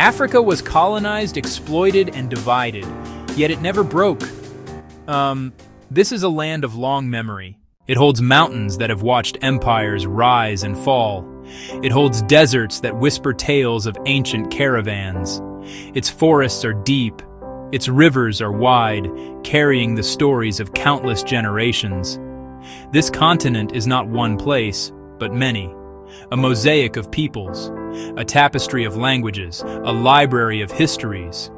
Africa was colonized, exploited, and divided, yet it never broke. This is a land of long memory. It holds mountains that have watched empires rise and fall. It holds deserts that whisper tales of ancient caravans. Its forests are deep. Its rivers are wide, carrying the stories of countless generations. This continent is not one place, but many. A mosaic of peoples, a tapestry of languages, a library of histories.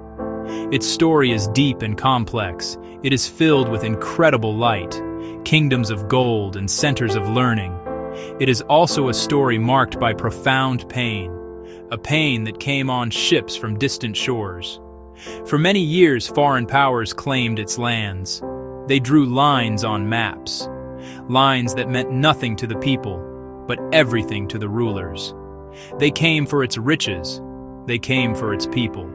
Its story is deep and complex. It is filled with incredible light, kingdoms of gold and centers of learning. It is also a story marked by profound pain, a pain that came on ships from distant shores. For many years, foreign powers claimed its lands. They drew lines on maps, lines that meant nothing to the people, but everything to the rulers. They came for its riches. They came for its people.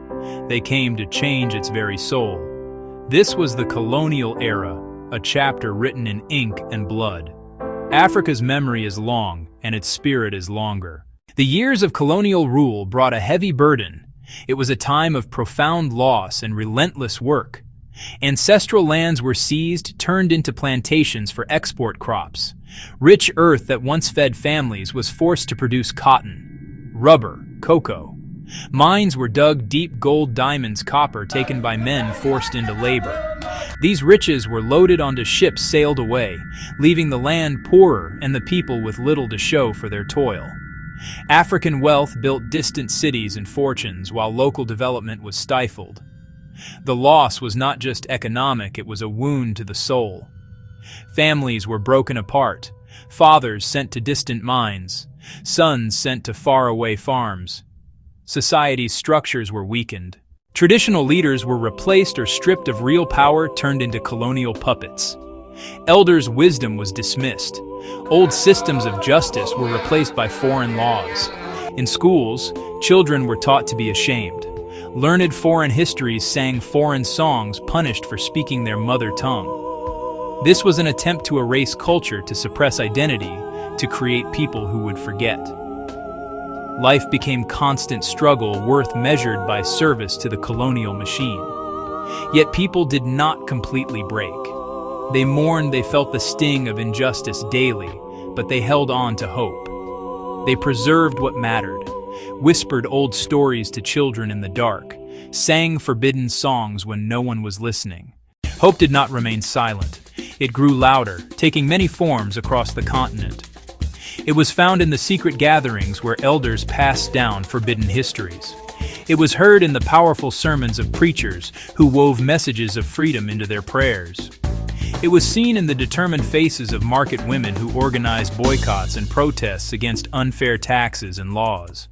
They came to change its very soul. This was the colonial era, a chapter written in ink and blood. Africa's memory is long, and its spirit is longer. The years of colonial rule brought a heavy burden. It was a time of profound loss and relentless work. Ancestral lands were seized, turned into plantations for export crops. Rich earth that once fed families was forced to produce cotton, rubber, cocoa. Mines were dug deep, gold, diamonds, copper taken by men forced into labor. These riches were loaded onto ships sailed away, leaving the land poorer and the people with little to show for their toil. African wealth built distant cities and fortunes while local development was stifled. The loss was not just economic, it was a wound to the soul. Families were broken apart, fathers sent to distant mines, sons sent to faraway farms. Society's structures were weakened. Traditional leaders were replaced or stripped of real power, turned into colonial puppets. Elders' wisdom was dismissed. Old systems of justice were replaced by foreign laws. In schools, children were taught to be ashamed. Learned foreign histories sang foreign songs, punished for speaking their mother tongue. This was an attempt to erase culture, to suppress identity, to create people who would forget. Life became constant struggle, worth measured by service to the colonial machine. Yet people did not completely break. They mourned, they felt the sting of injustice daily, but they held on to hope. They preserved what mattered, whispered old stories to children in the dark, sang forbidden songs when no one was listening. Hope did not remain silent. It grew louder, taking many forms across the continent. It was found in the secret gatherings where elders passed down forbidden histories. It was heard in the powerful sermons of preachers who wove messages of freedom into their prayers. It was seen in the determined faces of market women who organized boycotts and protests against unfair taxes and laws.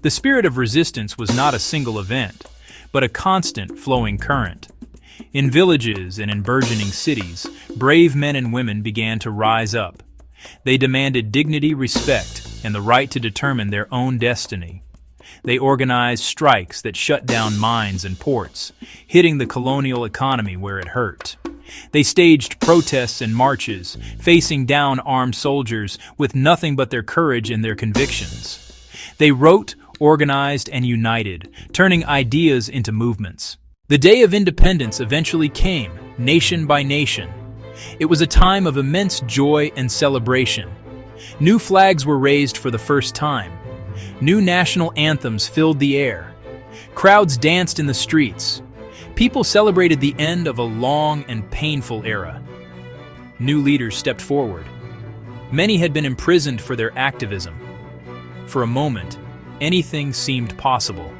The spirit of resistance was not a single event, but a constant flowing current. In villages and in burgeoning cities, brave men and women began to rise up. They demanded dignity, respect, and the right to determine their own destiny. They organized strikes that shut down mines and ports, hitting the colonial economy where it hurt. They staged protests and marches, facing down armed soldiers with nothing but their courage and their convictions. They wrote, organized, and united, turning ideas into movements. The day of independence eventually came, nation by nation. It was a time of immense joy and celebration. New flags were raised for the first time. New national anthems filled the air. Crowds danced in the streets. People celebrated the end of a long and painful era. New leaders stepped forward. Many had been imprisoned for their activism. For a moment, anything seemed possible.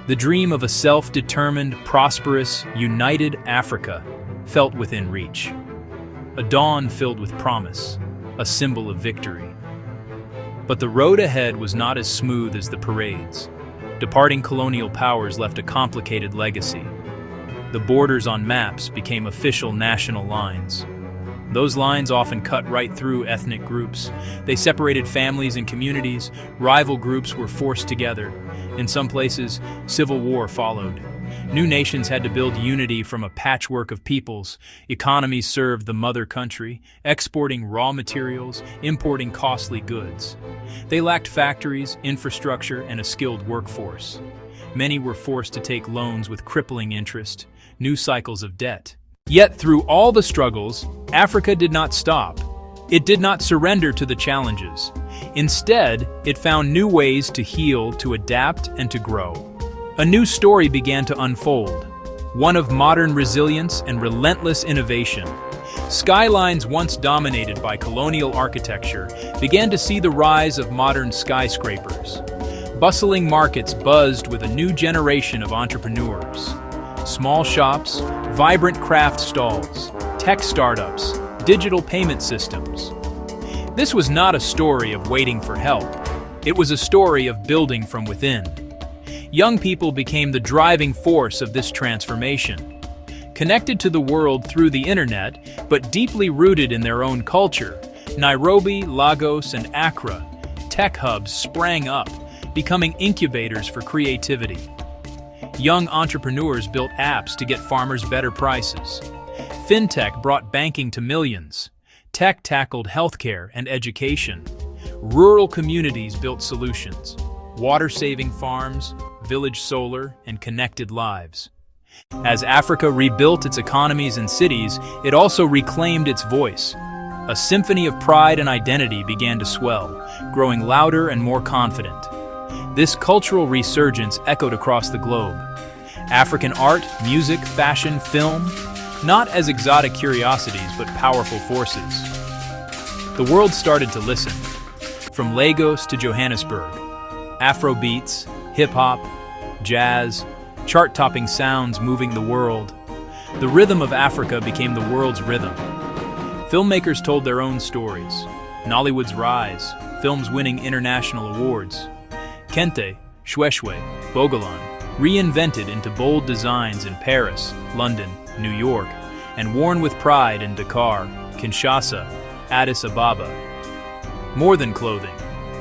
The dream of a self-determined, prosperous, united Africa felt within reach. A dawn filled with promise, a symbol of victory. But the road ahead was not as smooth as the parades. Departing colonial powers left a complicated legacy. The borders on maps became official national lines. Those lines often cut right through ethnic groups. They separated families and communities. Rival groups were forced together. In some places, civil war followed. New nations had to build unity from a patchwork of peoples. Economies served the mother country, exporting raw materials, importing costly goods. They lacked factories, infrastructure, and a skilled workforce. Many were forced to take loans with crippling interest, new cycles of debt. Yet through all the struggles, Africa did not stop. It did not surrender to the challenges. Instead, it found new ways to heal, to adapt, and to grow. A new story began to unfold, one of modern resilience and relentless innovation. Skylines once dominated by colonial architecture began to see the rise of modern skyscrapers. Bustling markets buzzed with a new generation of entrepreneurs. Small shops, vibrant craft stalls, tech startups, digital payment systems. This was not a story of waiting for help. It was a story of building from within. Young people became the driving force of this transformation. Connected to the world through the internet, but deeply rooted in their own culture, Nairobi, Lagos, and Accra, tech hubs sprang up, becoming incubators for creativity. Young entrepreneurs built apps to get farmers better prices. Fintech brought banking to millions. Tech tackled healthcare and education. Rural communities built solutions. Water-saving farms, village solar, and connected lives. As Africa rebuilt its economies and cities, it also reclaimed its voice. A symphony of pride and identity began to swell, growing louder and more confident. This cultural resurgence echoed across the globe. African art, music, fashion, film, not as exotic curiosities, but powerful forces. The world started to listen. From Lagos to Johannesburg, Afrobeats, hip-hop, jazz, chart-topping sounds moving the world. The rhythm of Africa became the world's rhythm. Filmmakers told their own stories. Nollywood's rise, films winning international awards. Kente, Shweshwe, Bogolan, reinvented into bold designs in Paris, London, New York, and worn with pride in Dakar, Kinshasa, Addis Ababa. More than clothing,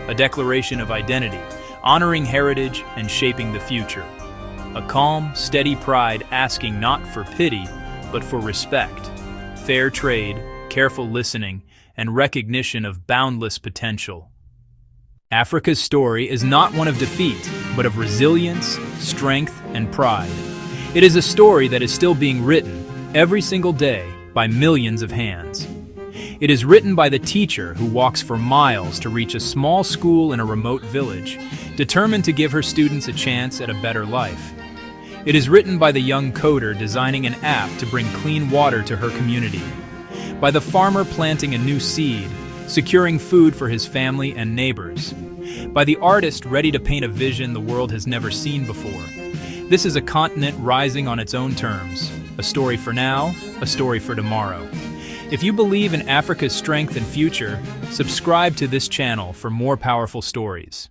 a declaration of identity, honoring heritage and shaping the future. A calm, steady pride asking not for pity, but for respect. Fair trade, careful listening, and recognition of boundless potential. Africa's story is not one of defeat, but of resilience, strength, and pride. It is a story that is still being written every single day by millions of hands. It is written by the teacher who walks for miles to reach a small school in a remote village, determined to give her students a chance at a better life. It is written by the young coder designing an app to bring clean water to her community, by the farmer planting a new seed, securing food for his family and neighbors, by the artist ready to paint a vision the world has never seen before. This is a continent rising on its own terms, a story for now, a story for tomorrow. If you believe in Africa's strength and future, subscribe to this channel for more powerful stories.